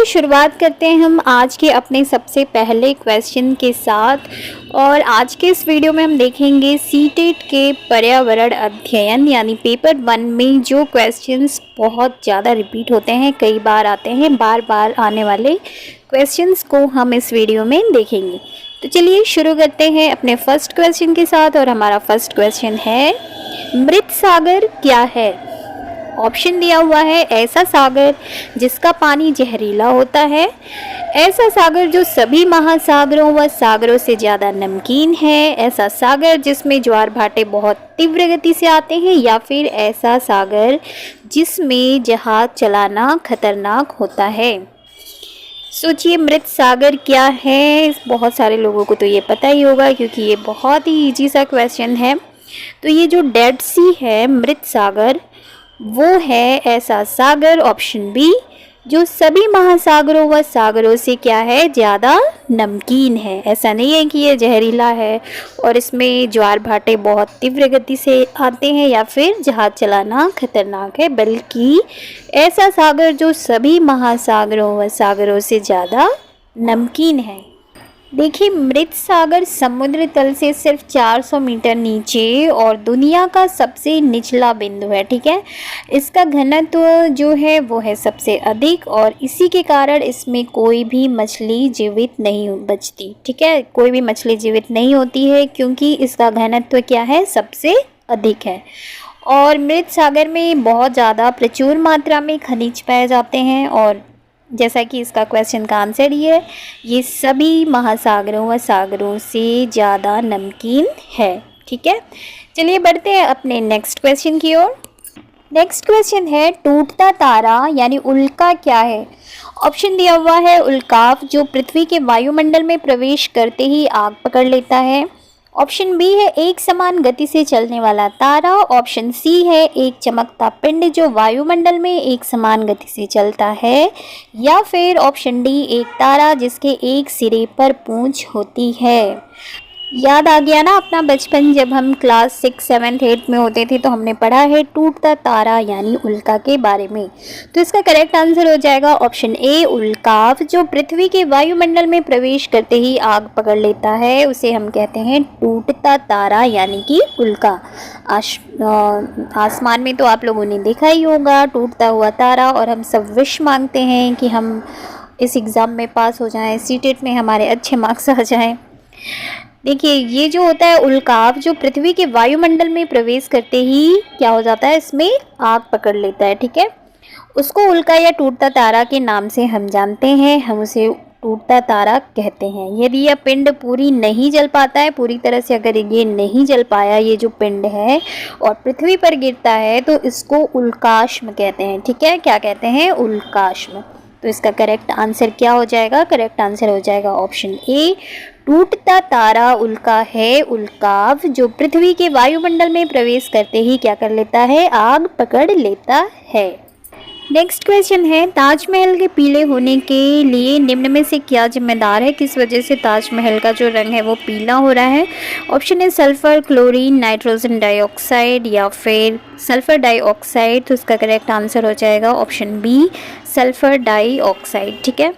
शुरुआत करते हैं हम आज के अपने सबसे पहले क्वेश्चन के साथ। और आज के इस वीडियो में हम देखेंगे सीटेट के पर्यावरण अध्ययन यानी पेपर 1 में जो क्वेश्चंस बहुत ज़्यादा रिपीट होते हैं, कई बार आते हैं, बार बार आने वाले क्वेश्चंस को हम इस वीडियो में देखेंगे। तो चलिए शुरू करते हैं अपने फर्स्ट क्वेश्चन के साथ। और हमारा फर्स्ट क्वेश्चन है, मृत सागर क्या है? ऑप्शन दिया हुआ है, ऐसा सागर जिसका पानी जहरीला होता है, ऐसा सागर जो सभी महासागरों व सागरों से ज़्यादा नमकीन है, ऐसा सागर जिसमें ज्वार भाटे बहुत तीव्र गति से आते हैं, या फिर ऐसा सागर जिसमें जहाज चलाना खतरनाक होता है। सोचिए, मृत सागर क्या है? बहुत सारे लोगों को तो ये पता ही होगा क्योंकि ये बहुत ही इजी सा क्वेश्चन है। तो ये जो डेड सी है, मृत सागर, वो है ऐसा सागर, ऑप्शन बी, जो सभी महासागरों व सागरों से क्या है, ज़्यादा नमकीन है। ऐसा नहीं है कि ये जहरीला है और इसमें ज्वार भाटे बहुत तीव्र गति से आते हैं या फिर जहाज चलाना खतरनाक है, बल्कि ऐसा सागर जो सभी महासागरों व सागरों से ज़्यादा नमकीन है। देखिए, मृत सागर समुद्र तल से सिर्फ 400 मीटर नीचे और दुनिया का सबसे निचला बिंदु है। ठीक है, इसका घनत्व जो है वो है सबसे अधिक और इसी के कारण इसमें कोई भी मछली जीवित नहीं बचती। ठीक है, कोई भी मछली जीवित नहीं होती है क्योंकि इसका घनत्व क्या है, सबसे अधिक है। और मृत सागर में बहुत ज़्यादा प्रचुर मात्रा में खनिज पाए जाते हैं और जैसा कि इसका क्वेश्चन का आंसर ही है, ये सभी महासागरों व सागरों से ज़्यादा नमकीन है। ठीक है, चलिए बढ़ते हैं अपने नेक्स्ट क्वेश्चन की ओर। नेक्स्ट क्वेश्चन है, टूटता तारा यानी उल्का क्या है? ऑप्शन दिया हुआ है, उल्काव जो पृथ्वी के वायुमंडल में प्रवेश करते ही आग पकड़ लेता है। ऑप्शन बी है, एक समान गति से चलने वाला तारा। ऑप्शन सी है, एक चमकता पिंड जो वायुमंडल में एक समान गति से चलता है। या फिर ऑप्शन डी, एक तारा जिसके एक सिरे पर पूंछ होती है। याद आ गया ना अपना बचपन, जब हम क्लास 6, 7, 8 में होते थे तो हमने पढ़ा है टूटता तारा यानी उल्का के बारे में। तो इसका करेक्ट आंसर हो जाएगा ऑप्शन ए, उल्काव जो पृथ्वी के वायुमंडल में प्रवेश करते ही आग पकड़ लेता है, उसे हम कहते हैं टूटता तारा यानी कि उल्का। आसमान में तो आप लोगों ने देखा ही होगा टूटता हुआ तारा, और हम सब विश मांगते हैं कि हम इस एग्ज़ाम में पास हो जाएं, सीटेट में हमारे अच्छे मार्क्स आ जाएं। देखिए, ये जो होता है उल्काव जो पृथ्वी के वायुमंडल में प्रवेश करते ही क्या हो जाता है, इसमें आग पकड़ लेता है। ठीक है, उसको उल्का या टूटता तारा के नाम से हम जानते हैं, हम उसे टूटता तारा कहते हैं। यदि यह पिंड पूरी नहीं जल पाता है, पूरी तरह से अगर ये नहीं जल पाया, ये जो पिंड है, और पृथ्वी पर गिरता है, तो इसको उल्काश्म कहते हैं। ठीक है, क्या कहते हैं, उल्काश्म। तो इसका करेक्ट आंसर क्या हो जाएगा? करेक्ट आंसर हो जाएगा ऑप्शन ए, टूटता तारा उल्का है, उल्काव जो पृथ्वी के वायुमंडल में प्रवेश करते ही क्या कर लेता है, आग पकड़ लेता है। नेक्स्ट क्वेश्चन है, ताजमहल के पीले होने के लिए निम्न में से क्या जिम्मेदार है? किस वजह से ताजमहल का जो रंग है वो पीला हो रहा है? ऑप्शन है सल्फर, क्लोरीन, नाइट्रोजन डाइऑक्साइड या फिर सल्फर डाइऑक्साइड। तो इसका करेक्ट आंसर हो जाएगा ऑप्शन बी, सल्फर डाइऑक्साइड। ठीक है,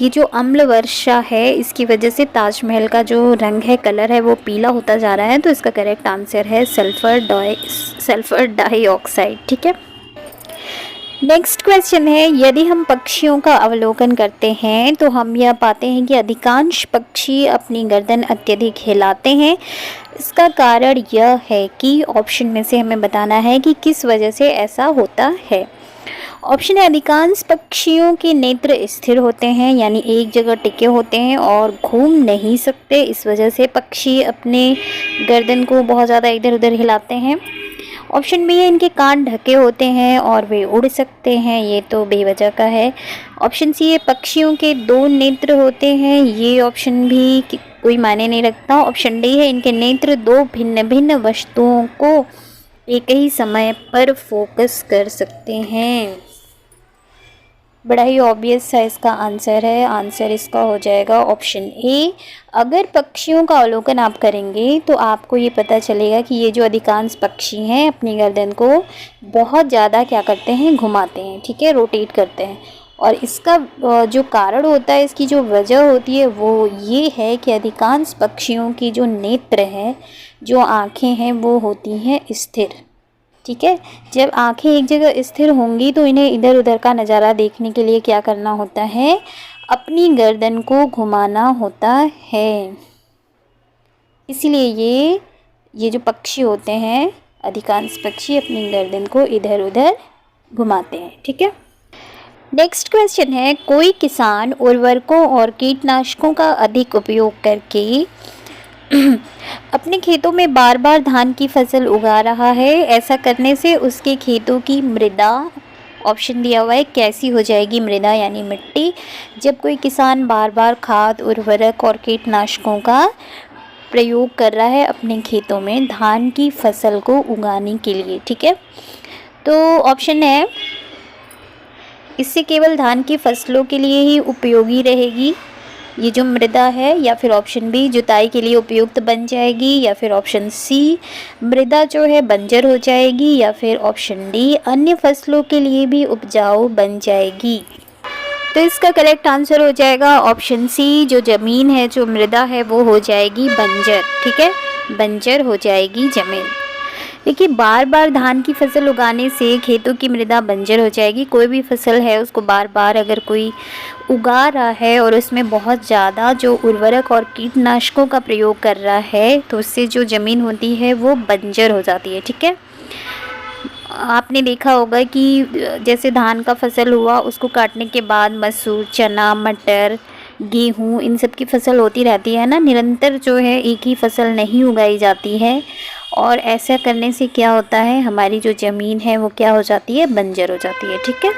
ये जो अम्ल वर्षा है इसकी वजह से ताजमहल का जो रंग है, कलर है, वो पीला होता जा रहा है। तो इसका करेक्ट आंसर है सल्फर डाइऑक्साइड। ठीक है, नेक्स्ट क्वेश्चन है, यदि हम पक्षियों का अवलोकन करते हैं तो हम यह पाते हैं कि अधिकांश पक्षी अपनी गर्दन अत्यधिक हिलाते हैं। इसका कारण यह है कि ऑप्शन में से हमें बताना है कि किस वजह से ऐसा होता है। ऑप्शन है, अधिकांश पक्षियों के नेत्र स्थिर होते हैं यानी एक जगह टिके होते हैं और घूम नहीं सकते, इस वजह से पक्षी अपने गर्दन को बहुत ज़्यादा इधर उधर हिलाते हैं। ऑप्शन बी है, इनके कान ढके होते हैं और वे उड़ सकते हैं, ये तो बेवजह का है। ऑप्शन सी है, पक्षियों के 2 नेत्र होते हैं, ये ऑप्शन भी कोई मायने नहीं रखता। ऑप्शन डी है, इनके नेत्र 2 भिन्न भिन्न वस्तुओं को एक ही समय पर फोकस कर सकते हैं। बड़ा ही ऑब्वियस सा इसका आंसर है। आंसर इसका हो जाएगा ऑप्शन ए। अगर पक्षियों का अवलोकन आप करेंगे तो आपको ये पता चलेगा कि ये जो अधिकांश पक्षी हैं अपनी गर्दन को बहुत ज़्यादा क्या करते हैं, घुमाते हैं। ठीक है, रोटेट करते हैं। और इसका जो कारण होता है, इसकी जो वजह होती है वो ये है कि अधिकांश पक्षियों की जो नेत्र है, जो आँखें हैं, वो होती हैं स्थिर। ठीक है, जब आँखें एक जगह स्थिर होंगी तो इन्हें इधर उधर का नज़ारा देखने के लिए क्या करना होता है, अपनी गर्दन को घुमाना होता है। इसीलिए ये जो पक्षी होते हैं, अधिकांश पक्षी अपनी गर्दन को इधर उधर घुमाते हैं। ठीक है, नेक्स्ट क्वेश्चन है, कोई किसान उर्वरकों और कीटनाशकों का अधिक उपयोग करके अपने खेतों में बार बार धान की फसल उगा रहा है। ऐसा करने से उसके खेतों की मृदा, ऑप्शन दिया हुआ है, कैसी हो जाएगी मृदा यानी मिट्टी। जब कोई किसान बार बार खाद, उर्वरक और कीटनाशकों का प्रयोग कर रहा है अपने खेतों में धान की फसल को उगाने के लिए। ठीक है, तो ऑप्शन है, इससे केवल धान की फसलों के लिए ही उपयोगी रहेगी ये जो मृदा है, या फिर ऑप्शन बी, जुताई के लिए उपयुक्त बन जाएगी, या फिर ऑप्शन सी, मृदा जो है बंजर हो जाएगी, या फिर ऑप्शन डी, अन्य फसलों के लिए भी उपजाऊ बन जाएगी। तो इसका करेक्ट आंसर हो जाएगा ऑप्शन सी, जो ज़मीन है, जो मृदा है, वो हो जाएगी बंजर। ठीक है, बंजर हो जाएगी ज़मीन। देखिए, बार बार धान की फसल उगाने से खेतों की मृदा बंजर हो जाएगी। कोई भी फसल है उसको बार बार अगर कोई उगा रहा है और उसमें बहुत ज़्यादा जो उर्वरक और कीटनाशकों का प्रयोग कर रहा है, तो उससे जो ज़मीन होती है वो बंजर हो जाती है। ठीक है, आपने देखा होगा कि जैसे धान का फसल हुआ, उसको काटने के बाद मसूर, चना, मटर, गेहूँ, इन सब की फसल होती रहती है ना, निरंतर जो है एक ही फसल नहीं उगाई जाती है। और ऐसा करने से क्या होता है, हमारी जो ज़मीन है वो क्या हो जाती है, बंजर हो जाती है। ठीक है,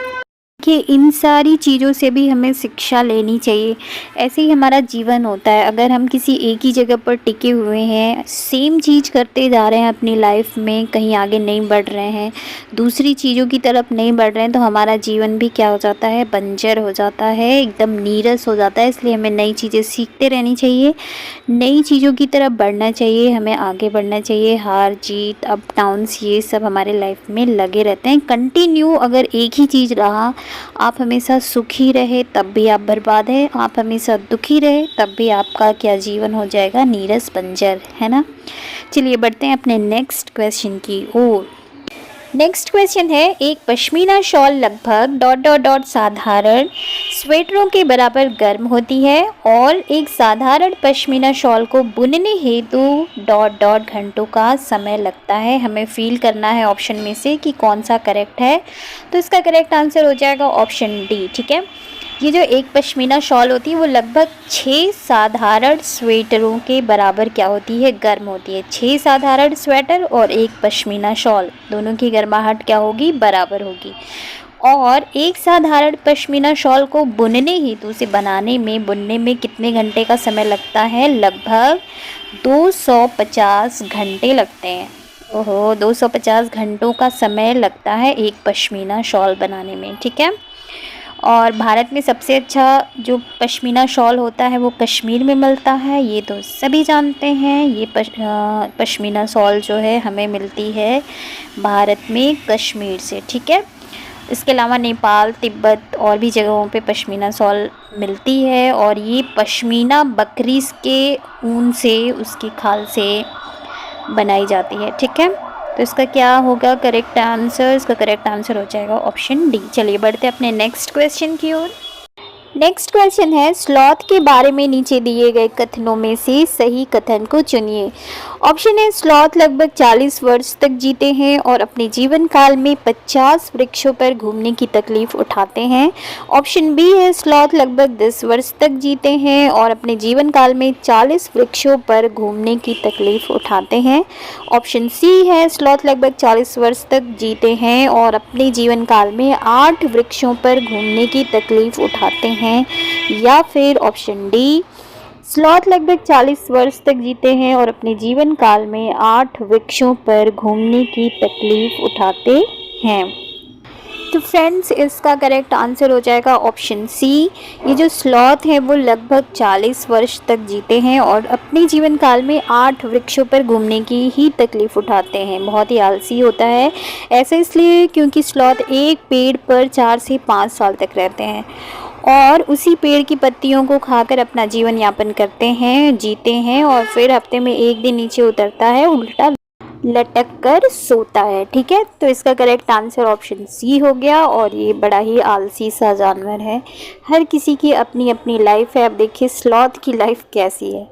कि इन सारी चीज़ों से भी हमें शिक्षा लेनी चाहिए। ऐसे ही हमारा जीवन होता है, अगर हम किसी एक ही जगह पर टिके हुए हैं, सेम चीज़ करते जा रहे हैं अपनी लाइफ में, कहीं आगे नहीं बढ़ रहे हैं, दूसरी चीज़ों की तरफ नहीं बढ़ रहे हैं, तो हमारा जीवन भी क्या हो जाता है, बंजर हो जाता है, एकदम नीरस हो जाता है। इसलिए हमें नई चीज़ें सीखते रहनी चाहिए, नई चीज़ों की तरफ बढ़ना चाहिए, हमें आगे बढ़ना चाहिए। हार जीत, अप डाउन्स, ये सब हमारे लाइफ में लगे रहते हैं। कंटिन्यू अगर एक ही चीज़ रहा, आप हमेशा सुखी रहे तब भी आप बर्बाद है, आप हमेशा दुखी रहे तब भी आपका क्या जीवन हो जाएगा, नीरस, बंजर, है ना। चलिए बढ़ते हैं अपने नेक्स्ट क्वेश्चन की ओर। नेक्स्ट क्वेश्चन है, एक पश्मीना शॉल लगभग ... साधारण स्वेटरों के बराबर गर्म होती है और एक साधारण पश्मीना शॉल को बुनने हेतु ... घंटों का समय लगता है। हमें फील करना है ऑप्शन में से कि कौन सा करेक्ट है। तो इसका करेक्ट आंसर हो जाएगा ऑप्शन डी। ठीक है, ये जो एक पश्मीना शॉल होती है वो लगभग 6 साधारण स्वेटरों के बराबर क्या होती है, गर्म होती है। 6 साधारण स्वेटर और एक पश्मीना शॉल, दोनों की गर्माहट क्या होगी, बराबर होगी। और एक साधारण पश्मीना शॉल को बुनने हेतु, उसे बनाने में, बुनने में कितने घंटे का समय लगता है, लगभग 250 घंटे लगते हैं। ओहो, 250 घंटों का समय लगता है एक पश्मीना शॉल बनाने में। ठीक है, और भारत में सबसे अच्छा जो पश्मीना शॉल होता है वो कश्मीर में मिलता है, ये तो सभी जानते हैं। ये पश्मीना शॉल जो है हमें मिलती है भारत में कश्मीर से। ठीक है, इसके अलावा नेपाल, तिब्बत और भी जगहों पे पश्मीना शॉल मिलती है, और ये पश्मीना बकरी के ऊन से, उसकी खाल से बनाई जाती है। ठीक है, तो इसका क्या होगा करेक्ट आंसर, इसका करेक्ट आंसर हो जाएगा ऑप्शन डी। चलिए बढ़ते अपने नेक्स्ट क्वेश्चन की ओर। नेक्स्ट क्वेश्चन है, स्लॉथ के बारे में नीचे दिए गए कथनों में से सही कथन को चुनिए। ऑप्शन है, स्लॉथ लगभग 40 वर्ष तक जीते हैं और अपने जीवन काल में 50 वृक्षों पर घूमने की तकलीफ उठाते हैं। ऑप्शन बी है, स्लॉथ लगभग 10 वर्ष तक जीते हैं और अपने जीवन काल में 40 वृक्षों पर घूमने की तकलीफ उठाते हैं। ऑप्शन सी है, स्लॉथ लगभग 40 वर्ष तक जीते हैं और अपने जीवन काल में 8 वृक्षों पर घूमने की तकलीफ उठाते हैं। या फिर ऑप्शन डी, स्लॉथ लगभग 40 वर्ष तक जीते हैं और अपने जीवन काल में 8 वृक्षों पर घूमने की तकलीफ उठाते हैं। तो फ्रेंड्स इसका करेक्ट आंसर हो जाएगा ऑप्शन सी। ये जो स्लॉथ है वो लगभग 40 वर्ष तक जीते हैं और अपने जीवन काल में 8 वृक्षों पर घूमने की ही तकलीफ उठाते हैं। बहुत ही आलसी होता है। ऐसा इसलिए क्योंकि स्लॉथ एक पेड़ पर 4 से 5 साल तक रहते हैं और उसी पेड़ की पत्तियों को खाकर अपना जीवन यापन करते हैं, जीते हैं और फिर हफ्ते में एक दिन नीचे उतरता है, उल्टा लटक कर सोता है। ठीक है, तो इसका करेक्ट आंसर ऑप्शन सी हो गया। और ये बड़ा ही आलसी सा जानवर है। हर किसी की अपनी अपनी लाइफ है। अब देखिए स्लॉथ की लाइफ कैसी है।